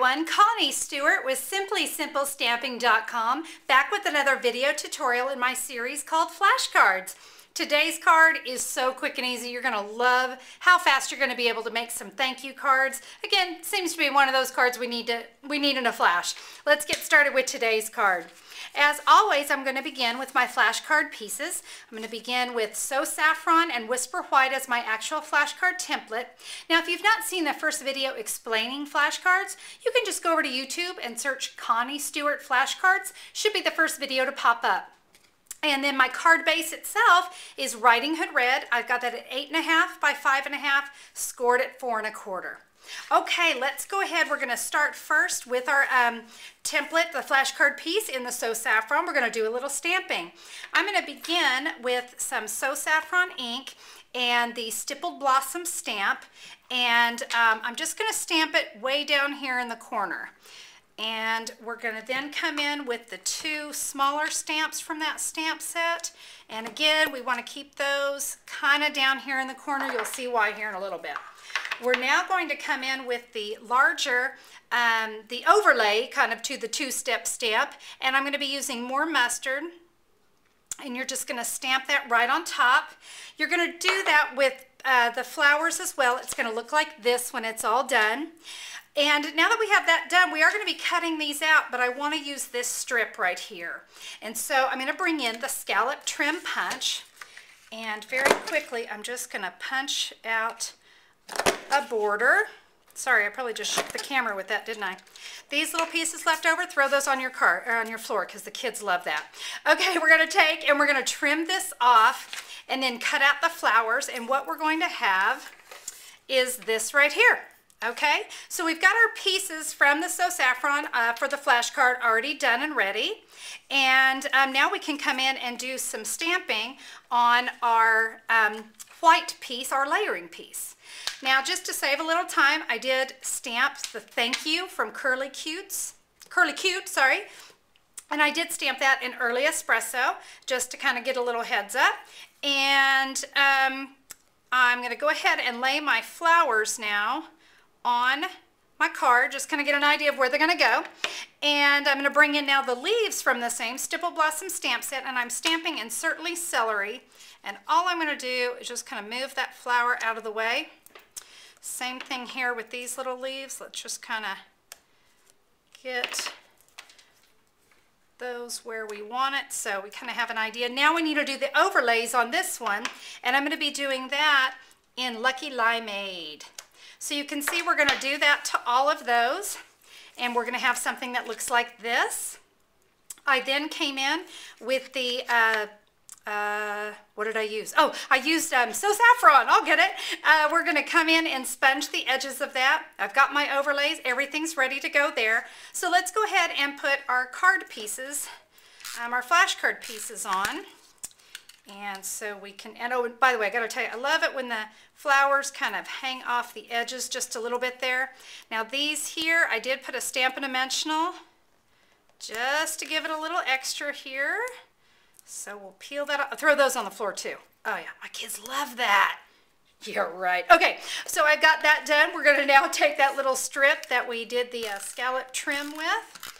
everyone, Connie Stewart with SimplySimpleStamping.com, back with another video tutorial in my series called Flashcards. Today's card is so quick and easy. You're going to love how fast you're going to be able to make some thank you cards. Again, seems to be one of those cards we need in a flash. Let's get started with today's card. As always, I'm going to begin with my flashcard pieces. I'm going to begin with So Saffron and Whisper White as my actual flashcard template. Now, if you've not seen the first video explaining flashcards, you can just go over to YouTube and search Connie Stewart flashcards. Should be the first video to pop up. And then my card base itself is Riding Hood Red. I've got that at 8.5 by 5.5, scored at 4 1/4. Okay, let's go ahead. We're going to start first with our template, the flashcard piece in the So Saffron. We're going to do a little stamping. I'm going to begin with some So Saffron ink and the Stippled Blossom stamp, and I'm just going to stamp it way down here in the corner. And we're going to then come in with the two smaller stamps from that stamp set. And again, we want to keep those kind of down here in the corner. You'll see why here in a little bit. We're now going to come in with the larger, the overlay kind of to the two-step stamp. And I'm going to be using more mustard. And you're just going to stamp that right on top. You're going to do that with the flowers as well. It's going to look like this when it's all done. And now that we have that done, we are going to be cutting these out, but I want to use this strip right here. And so I'm going to bring in the scallop trim punch, and very quickly I'm just going to punch out a border. Sorry, I probably just shook the camera with that, didn't I? These little pieces left over, throw those on your car or on your floor because the kids love that. Okay, we're going to take and we're going to trim this off and then cut out the flowers, and what we're going to have is this right here. Okay, so we've got our pieces from the So Saffron for the flashcard already done and ready. And now we can come in and do some stamping on our white piece, our layering piece. Now, just to save a little time, I did stamp the thank you from Curly Cute, and I did stamp that in Early Espresso just to kind of get a little heads up. And I'm going to go ahead and lay my flowers now on my card, just kind of get an idea of where they're going to go. And I'm going to bring in now the leaves from the same Stipple Blossom stamp set, and I'm stamping in Certainly Celery. And all I'm going to do is just kind of move that flower out of the way. Same thing here with these little leaves. Let's just kind of get those where we want it, so we kind of have an idea. Now we need to do the overlays on this one, and I'm going to be doing that in Lucky Limeade. So you can see we're going to do that to all of those, and we're going to have something that looks like this. I then came in with the, what did I use? Oh, I used So Saffron, I'll get it. We're going to come in and sponge the edges of that. I've got my overlays, everything's ready to go there. So let's go ahead and put our card pieces, our flashcard pieces on. And so we can, and oh, by the way, I got to tell you, I love it when the flowers kind of hang off the edges just a little bit there. Now these here, I did put a Stampin' Dimensional just to give it a little extra here. So we'll peel that off. Throw those on the floor too. Oh yeah, my kids love that. You're right. Okay, so I've got that done. We're going to now take that little strip that we did the scallop trim with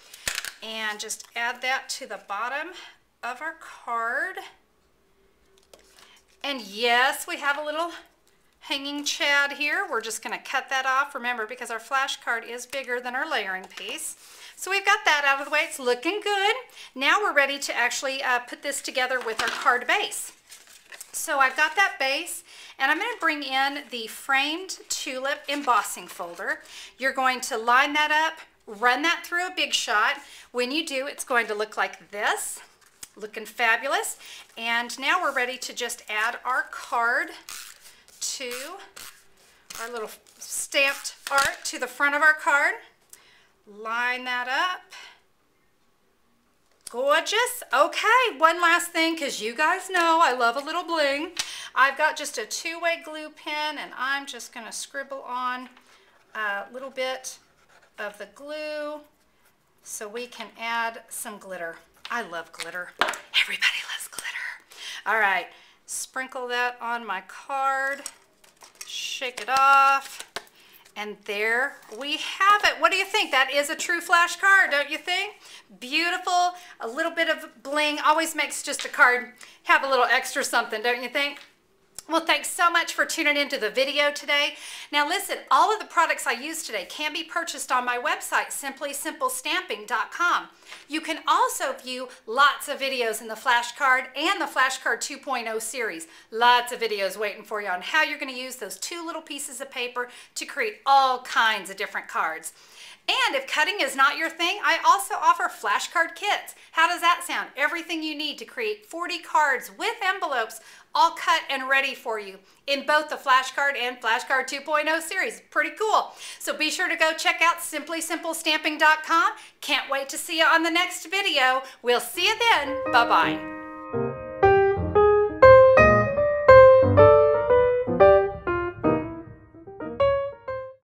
and just add that to the bottom of our card. And yes, we have a little hanging chad here. We're just going to cut that off, remember, because our flashcard is bigger than our layering piece. So we've got that out of the way. It's looking good. Now we're ready to actually put this together with our card base. So I've got that base, and I'm going to bring in the framed tulip embossing folder. You're going to line that up, run that through a Big Shot. When you do, it's going to look like this. Looking fabulous. And now we're ready to just add our card to our little stamped art to the front of our card. Line that up. Gorgeous. Okay, one last thing, because you guys know I love a little bling. I've got just a two-way glue pen, and I'm just going to scribble on a little bit of the glue so we can add some glitter. I love glitter. Everybody loves glitter. All right, sprinkle that on my card, shake it off, And there we have it. What do you think? That is a true flashcard, don't you think? Beautiful. A little bit of bling always makes just a card have a little extra something, don't you think? Well, thanks so much for tuning into the video today. Now listen, all of the products I use today can be purchased on my website, simplysimplestamping.com. You can also view lots of videos in the flashcard and the flashcard 2.0 series. Lots of videos waiting for you on how you're going to use those two little pieces of paper to create all kinds of different cards. And if cutting is not your thing, I also offer flashcard kits. How does that sound? Everything you need to create 40 cards with envelopes all cut and ready for you in both the flashcard and flashcard 2.0 series. Pretty cool. So be sure to go check out simplysimplestamping.com. Can't wait to see you on the next video. We'll see you then. Bye-bye.